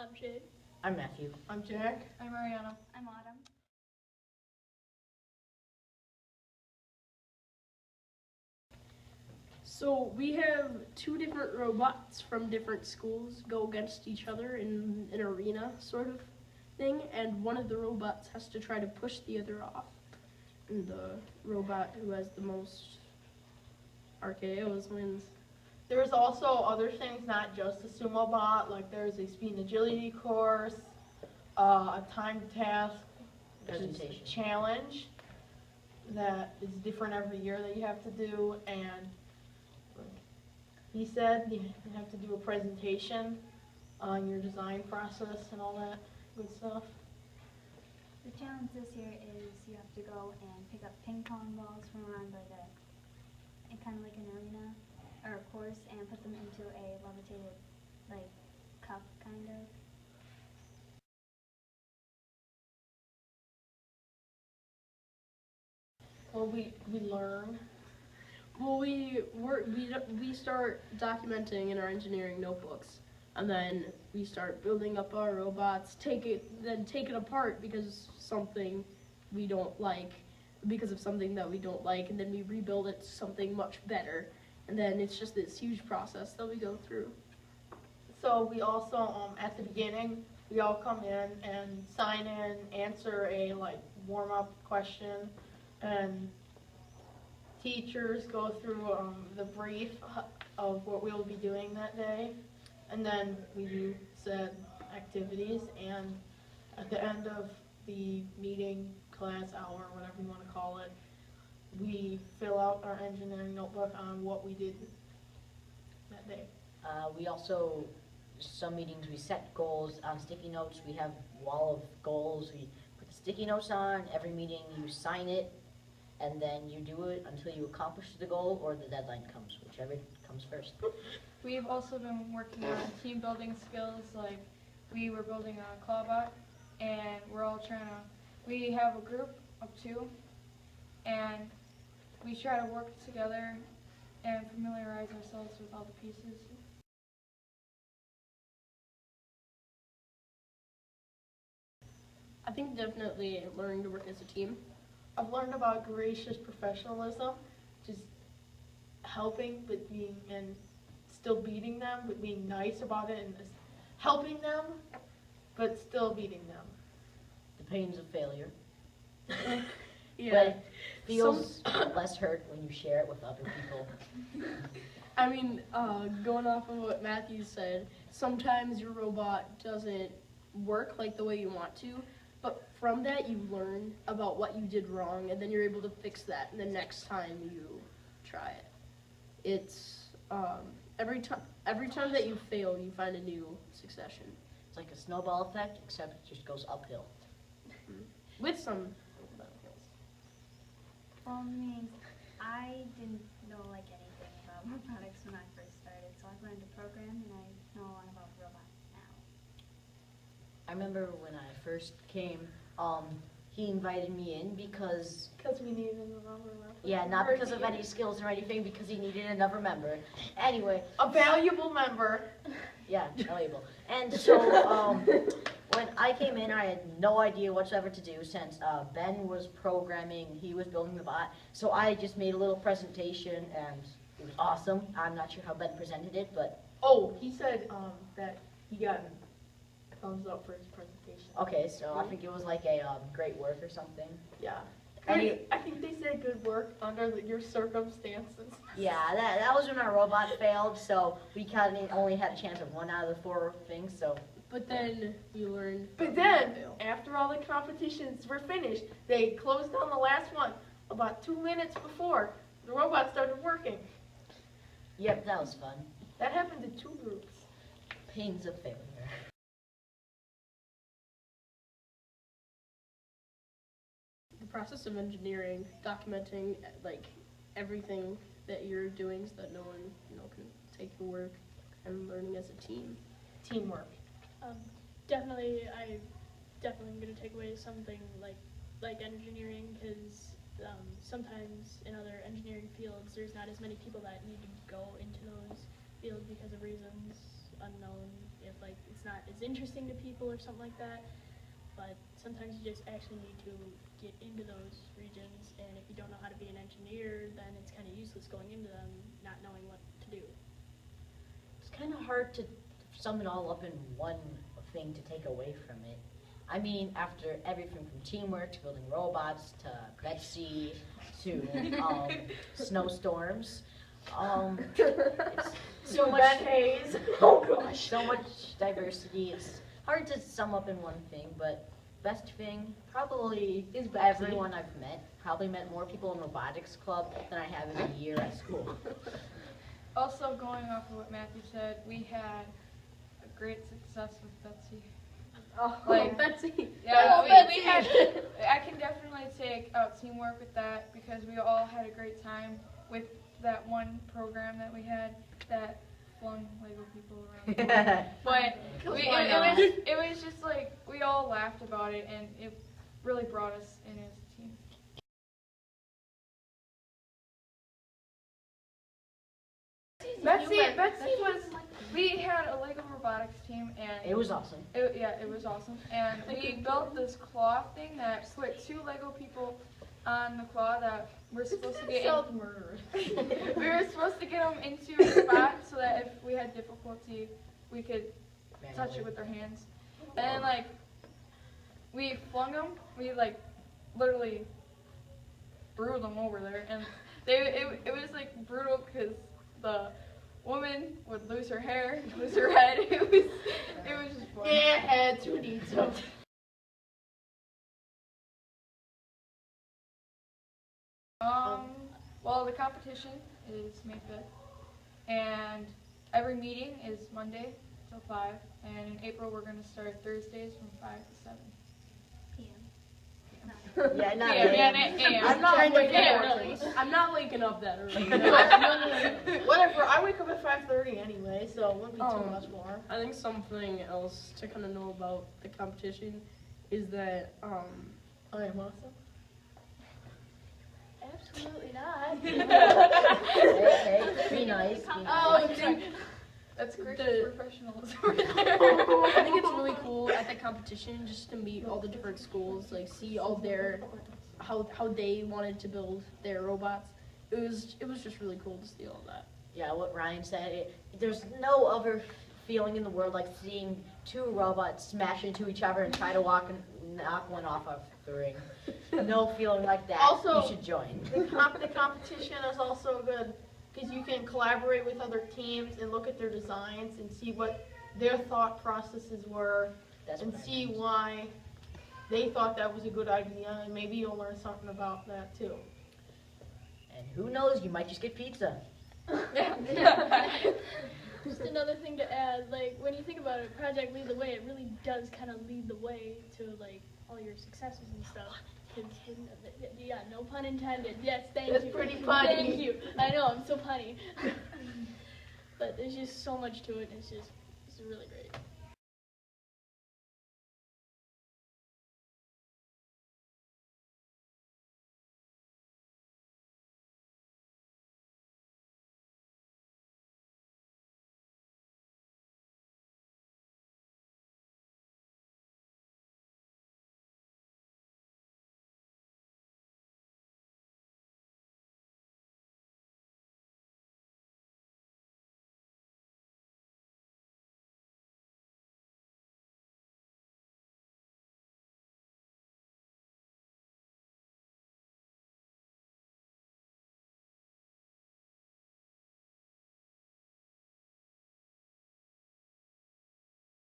I'm Jade. I'm Matthew. I'm Jack. I'm Ariana. I'm Autumn. So we have two different robots from different schools go against each other in an arena sort of thing, and one of the robots has to try to push the other off. And the robot who has the most RKOs wins. There's also other things, not just a sumo bot, like there's a speed and agility course, a timed task, which is a challenge that is different every year that you have to do, and he said you have to do a presentation on your design process and all that good stuff. The challenge this year is you have to go and pick up ping pong balls from around like kind of like an arena or a course and put them into a levitated like cup kind of. Well, we learn. Well, we start documenting in our engineering notebooks, and then we start building up our robots. Take it apart because something we don't like, because of something that we don't like, and then we rebuild it to something much better. And then it's just this huge process that we go through. So we also, at the beginning, we all come in and sign in, answer a warm-up question, and teachers go through the brief of what we'll be doing that day, and then we do said activities, and at the end of the meeting, class, hour, whatever you want to call it, we fill out our engineering notebook on what we did that day. We also, some meetings, we set goals on sticky notes. We have a wall of goals. We put the sticky notes on. Every meeting you sign it, and then you do it until you accomplish the goal or the deadline comes, whichever comes first. We've also been working on team building skills, like we were building a clawbot, and we're all we have a group of 2, and we try to work together and familiarize ourselves with all the pieces. I think definitely learning to work as a team. I've learned about gracious professionalism, just helping but being, and still beating them, but being nice about it, and helping them, but still beating them. The pains of failure. Yeah. But it feels less hurt when you share it with other people. I mean, going off of what Matthew said, sometimes your robot doesn't work like the way you want to, but from that you learn about what you did wrong, and then you're able to fix that the next time you try it. It's every time that you fail, you find a new succession. It's like a snowball effect, except it just goes uphill. With some hills. Well, me, I didn't know anything about robotics when I first started, so I've learned to program and I know a lot about robots now. I remember when I first came, he invited me in because We needed another member. yeah, not because of any skills or anything, because he needed another member. Anyway, A valuable member. yeah, valuable. And so when I came in, I had no idea whatsoever to do since Ben was programming, he was building the bot. So I just made a little presentation and it was awesome. I'm not sure how Ben presented it, but Oh, he said that he got a thumbs up for his presentation. okay, so I think it was like a great work or something. Yeah. And I think they said good work under your circumstances. yeah, that was when our robot failed, so we kind of only had a chance of 1 out of the 4 things, so. But then you learn. But then, after all the competitions were finished, they closed down the last one about 2 minutes before the robot started working. Yep, that was fun. That happened to 2 groups. Pains of failure. The process of engineering, documenting everything that you're doing so that no one can take your work, and learning as a team. Teamwork. Definitely, I definitely am going to take away something like engineering, because sometimes in other engineering fields there's not as many people that need to go into those fields because of reasons unknown if like it's not as interesting to people or something like that. But sometimes you just actually need to get into those regions, and if you don't know how to be an engineer, then it's kind of useless going into them not knowing what to do. It's kind of hard to sum it all up in one thing to take away from it. I mean, after everything from teamwork to building robots to Betsy to snowstorms, it's so much Hayes. Oh gosh. so much diversity. It's hard to sum up in one thing, but best thing probably is everyone I've met. Probably met more people in robotics club than I have in a year at school. Also, going off of what Matthew said, we had a great success with Betsy. Oh, Like, Betsy. Yeah, Oh, we had. I can definitely take out teamwork with that because we all had a great time with that one program that we had that flung Lego people around. But it was just like we all laughed about it, and it really brought us in as a team. Betsy was. We had a Lego robotics team, and It was awesome. it was awesome. And we built this claw thing that put 2 Lego people on the claw that we're supposed to get. We were supposed to get them into a spot so that if we had difficulty, we could touch it with our hands. And then, like, we flung them. We like literally threw them over there, and it was like brutal because the woman would lose her hair, lose her head. It was just fun. Yeah, heads, who needs them? Well, the competition is May 5th, and every meeting is Monday till 5, and in April we're going to start Thursdays from 5 to 7. Yeah, not Yeah, I'm not Trying to waking get up. early. I'm not waking up that early. Whatever, I wake up at 5:30 anyway, so it wouldn't be too much more. I think something else to kind of know about the competition is that I am awesome. Absolutely not. Hey, be nice. Be nice. I think That's great The- professionals. I think it's really cool at the competition just to meet all the different schools, like see all their how they wanted to build their robots. It was just really cool to see all that. Yeah, what Ryan said, there's no other feeling in the world like seeing 2 robots smash into each other and try to knock one off of the ring. No feeling like that. Also, you should join. The competition is also good because you can collaborate with other teams and look at their designs and see what their thought processes were That's and what I see meant. why they thought that was a good idea, and maybe you'll learn something about that too. And who knows, you might just get pizza. Just another thing to add, like when you think about it, Project Lead the Way, it really does kind of lead the way to like all your successes and stuff. 'Cause, yeah, no pun intended. Yes, thank you. That's pretty funny. Thank you. I know, I'm so punny. But there's just so much to it, and it's really great.